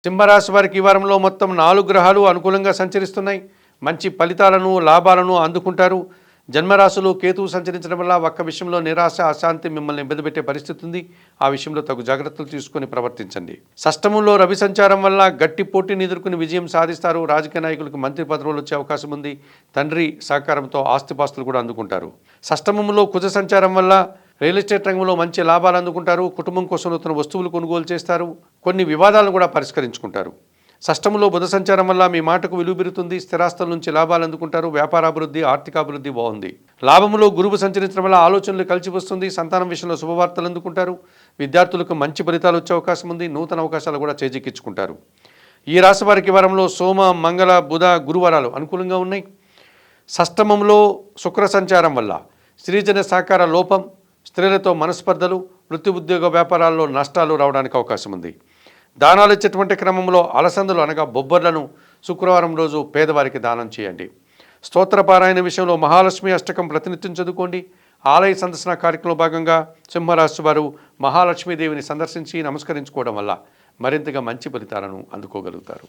సింహరాశి వారికి ఈ వారంలో మొత్తం 4 గ్రహాలు అనుకూలంగా సంచరిస్తున్నాయి. మంచి ఫలితాలను, లాభాలను అందుకుంటారు. జన్మరాశిలో కేతువు సంచరించడం వల్ల ఒక్క విషయంలో నిరాశ, అశాంతి మిమ్మల్ని ఇబ్బంది పరిస్థితి ఉంది. ఆ విషయంలో తగు జాగ్రత్తలు తీసుకొని ప్రవర్తించండి. షష్టమంలో రవి సంచారం వల్ల గట్టి పోటీని ఎదుర్కొని విజయం సాధిస్తారు. రాజకీయ నాయకులకు మంత్రి పదవులు వచ్చే అవకాశం ఉంది. తండ్రి సహకారంతో ఆస్తిపాస్తులు కూడా అందుకుంటారు. షష్టమంలో కుజ సంచారం వల్ల రియల్ ఎస్టేట్ రంగంలో మంచి లాభాలు అందుకుంటారు. కుటుంబం కోసం నూతన వస్తువులు కొనుగోలు చేస్తారు. కొన్ని వివాదాలను కూడా పరిష్కరించుకుంటారు. షష్టములో బుధ సంచారం వల్ల మీ మాటకు విలువ పెరుగుతుంది. స్థిరాస్తుల నుంచి లాభాలు అందుకుంటారు. వ్యాపారాభివృద్ధి, ఆర్థికాభివృద్ధి బాగుంది. లాభములో గురువు సంచరించడం వల్ల ఆలోచనలు కలిసి వస్తుంది. సంతానం విషయంలో శుభవార్తలు అందుకుంటారు. విద్యార్థులకు మంచి ఫలితాలు వచ్చే అవకాశం ఉంది. నూతన అవకాశాలు కూడా చేజిక్కించుకుంటారు. ఈ రాశి వారికి వారంలో సోమ, మంగళ, బుధ, గురువారాలు అనుకూలంగా ఉన్నాయి. షష్టమంలో శుక్ర సంచారం వల్ల స్త్రీజన సహకార లోపం, స్త్రీలతో మనస్పర్ధలు, వృత్తి ఉద్యోగ వ్యాపారాల్లో నష్టాలు రావడానికి అవకాశం ఉంది. దానాలు ఇచ్చేటువంటి క్రమంలో అలసందలు అనగా బొబ్బర్లను శుక్రవారం రోజు పేదవారికి దానం చేయండి. స్తోత్రపారాయణ విషయంలో మహాలక్ష్మి అష్టకం ప్రతినిత్యం చదువుకోండి. ఆలయ సందర్శన కార్యక్రమంలో భాగంగా సింహరాశి వారు మహాలక్ష్మీదేవిని సందర్శించి నమస్కరించుకోవడం వల్ల మరింతగా మంచి ఫలితాలను అందుకోగలుగుతారు.